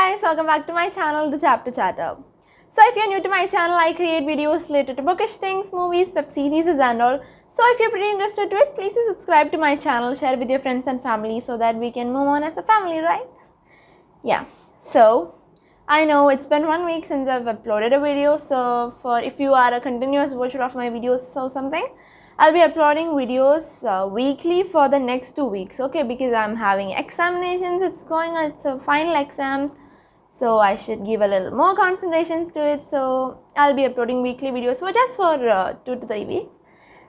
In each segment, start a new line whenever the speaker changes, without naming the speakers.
guys, welcome back to my channel, The Chapter Chatter. So if you're new to my channel, I create videos related to bookish things, movies, web series and all. So if you're pretty interested to it, please subscribe to my channel, share with your friends and family so that we can move on as a family, right? Yeah, so I know it's been 1 week since I've uploaded a video, so if you are a continuous watcher of my videos or something, I'll be uploading videos weekly for the next 2 weeks, okay, because I'm having examinations, it's final exams, so I should give a little more concentrations to it, so I'll be uploading weekly videos for just 2 to 3 weeks.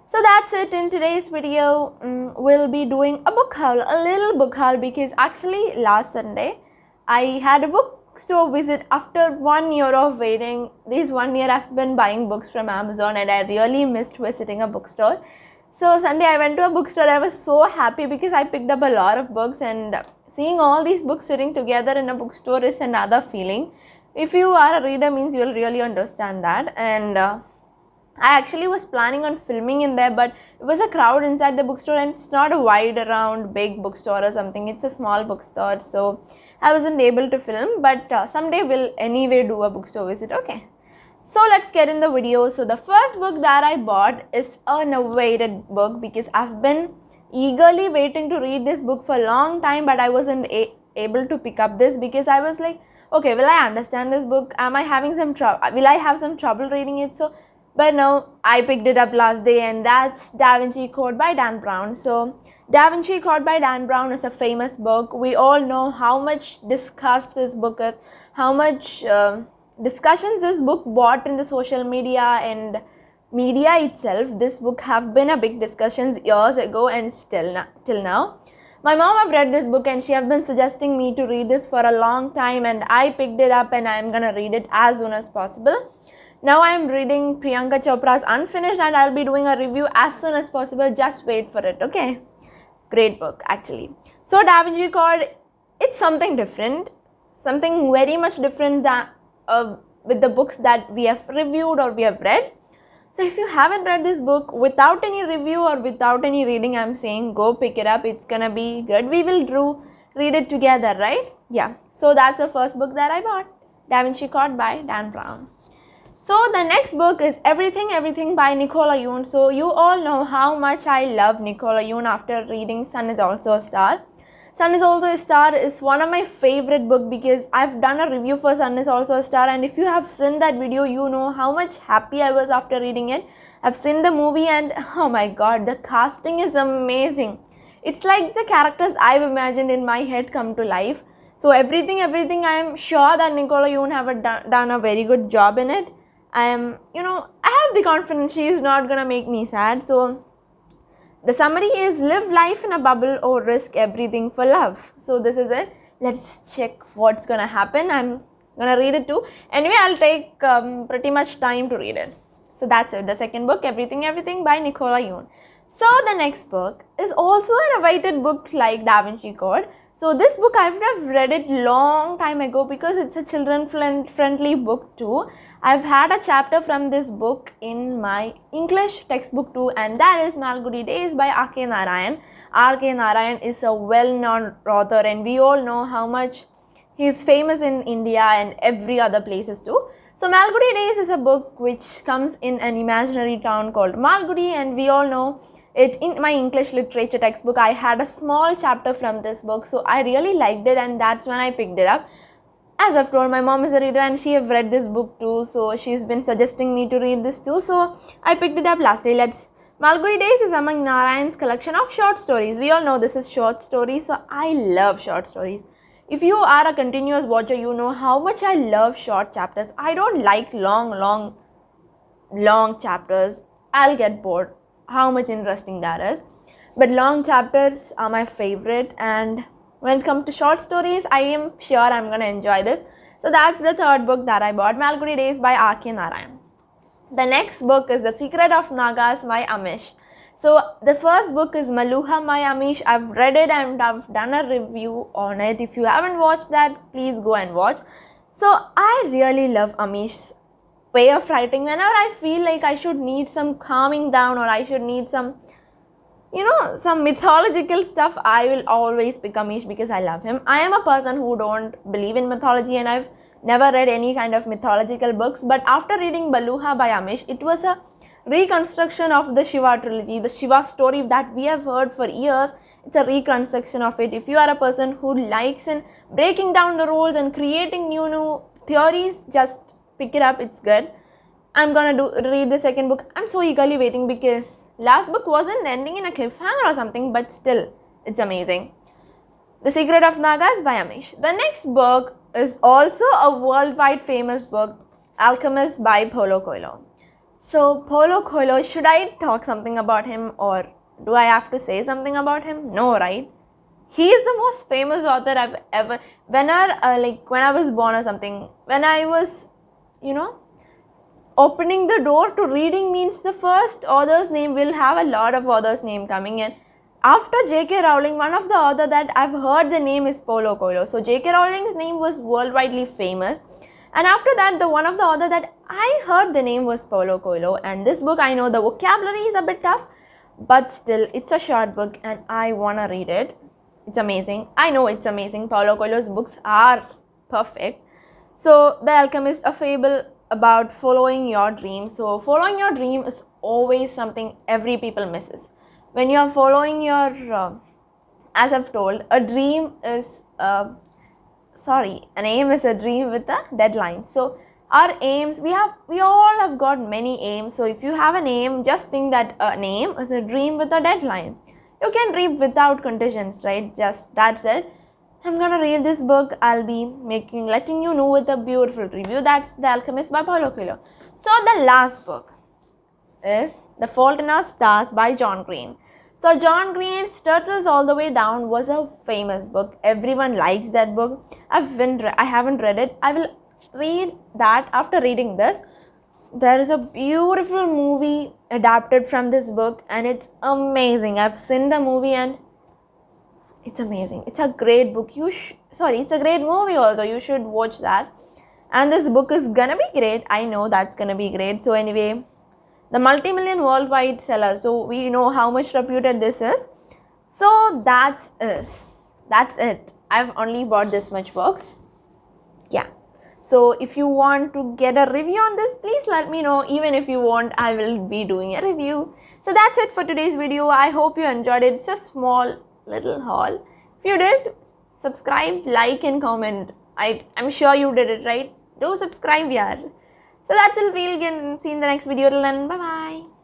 So that's it. In today's video, we'll be doing a book haul, a little book haul, because actually last Sunday, I had a bookstore visit after 1 year of waiting. This 1 year I've been buying books from Amazon and I really missed visiting a bookstore. So Sunday I went to a bookstore. I was so happy because I picked up a lot of books, and seeing all these books sitting together in a bookstore is another feeling. If you are a reader means you'll really understand that. And I actually was planning on filming in there, but it was a crowd inside the bookstore and it's not a wide around big bookstore or something. It's a small bookstore, so I wasn't able to film, but someday we'll anyway do a bookstore visit, okay? So let's get in the video. So the first book that I bought is an awaited book because I've been eagerly waiting to read this book for a long time, but I wasn't able to pick up this because I was like, okay, will I understand this book? Am I having some trouble? Will I have some trouble reading it? But no, I picked it up last day, and that's Davinci Code by Dan Brown. So Davinci Code by Dan Brown is a famous book. We all know how much discussed this book is, how much discussions this book brought in the social media and media itself. This book have been a big discussions years ago and still till now. My mom have read this book and she have been suggesting me to read this for a long time, and I picked it up and I'm gonna read it as soon as possible. Now I am reading Priyanka Chopra's Unfinished and I'll be doing a review as soon as possible. Just wait for it, okay? Great book actually. So Davinci Code, it's something different, something very much different than with the books that we have reviewed or we have read. So if you haven't read this book, without any review or without any reading, I'm saying go pick it up. It's gonna be good. We will read it together, right? Yeah. So that's the first book that I bought, Davinci Code by Dan Brown. So the next book is Everything by Nicola Yoon. So you all know how much I love Nicola Yoon after reading Sun is Also a Star. Sun is Also a Star is one of my favorite books because I've done a review for Sun is Also a Star, and if you have seen that video, you know how much happy I was after reading it. I've seen the movie and oh my god, the casting is amazing. It's like the characters I've imagined in my head come to life. So everything, I am sure that Nicola Yoon have done a very good job in it. I have the confidence she is not gonna make me sad. So the summary is live life in a bubble or risk everything for love. So this is it. Let's check what's gonna happen. I'm gonna read it too. Anyway, I'll take pretty much time to read it. So that's it. The second book, Everything by Nicola Yoon. So the next book is also an awaited book like Davinci Code. So this book I've read it long time ago because it's a children friendly book too. I've had a chapter from this book in my English textbook too, and that is Malguri Days by R.K. Narayan. R.K. Narayan is a well-known author and we all know how much he's famous in India and every other places too. So Malguri Days is a book which comes in an imaginary town called Malguri, and we all know it. In my English literature textbook, I had a small chapter from this book, so I really liked it and that's when I picked it up. As I've told, my mom is a reader and she have read this book too, so she's been suggesting me to read this too, so I picked it up last day. Malguri Days is among Narayan's collection of short stories. We all know this is short stories, so I love short stories. If you are a continuous watcher, you know how much I love short chapters. I don't like long chapters. I'll get bored how much interesting that is. But long chapters are my favorite, and when it comes to short stories, I am sure I'm gonna enjoy this. So that's the third book that I bought, Malguri Days by R.K. Narayan. The next book is The Secret of Nagas by Amish. So the first book is Maluha by Amish. I've read it and I've done a review on it. If you haven't watched that, please go and watch. So I really love Amish's way of writing. Whenever I feel like I should need some calming down or I should need some some mythological stuff, I will always pick Amish because I love him. I am a person who don't believe in mythology and I've never read any kind of mythological books, but after reading Baluha by Amish, it was a reconstruction of the Shiva trilogy, the Shiva story that we have heard for years. It's a reconstruction of it. If you are a person who likes in breaking down the rules and creating new theories, just pick it up, it's good. I'm gonna read the second book. I'm so eagerly waiting because last book wasn't ending in a cliffhanger or something, but still, it's amazing. The Secret of Nagas by Amish. The next book is also a worldwide famous book, Alchemist by Paulo Coelho. So Paulo Coelho, should I talk something about him or do I have to say something about him? No, right? He is the most famous author I've ever, when I was born or something, when I was, opening the door to reading means the first author's name will have a lot of authors' name coming in. After J.K. Rowling, one of the author that I've heard the name is Paulo Coelho. So J.K. Rowling's name was worldwidely famous. And after that, the one of the author that I heard the name was Paulo Coelho. And this book, I know the vocabulary is a bit tough, but still, it's a short book and I wanna read it. It's amazing. I know it's amazing. Paulo Coelho's books are perfect. So, The Alchemist, a fable about following your dream. So following your dream is always something every people misses. When you are following your, as I've told, a dream is, an aim is a dream with a deadline. So our aims, we all have got many aims. So if you have an aim, just think that an aim is a dream with a deadline. You can dream without conditions, right? Just that's it. I'm gonna read this book. I'll be letting you know with a beautiful review. That's The Alchemist by Paulo Coelho. So the last book is The Fault in Our Stars by John Green. So John Green's Turtles All the Way Down was a famous book. Everyone likes that book. I haven't read it. I will read that after reading this. There is a beautiful movie adapted from this book and it's amazing. I've seen the movie and it's amazing. It's a great book. It's a great movie also. You should watch that. And this book is gonna be great. I know that's gonna be great. So anyway, the multi-million worldwide seller. So we know how much reputed this is. So that's it. I've only bought this much books. Yeah. So if you want to get a review on this, please let me know. Even if you want, I will be doing a review. So that's it for today's video. I hope you enjoyed it. It's a small little haul. If you did, subscribe, like and comment. I'm sure you did it, right? Do subscribe, yaar. So that's it. We'll see you in the next video. Till then, bye bye.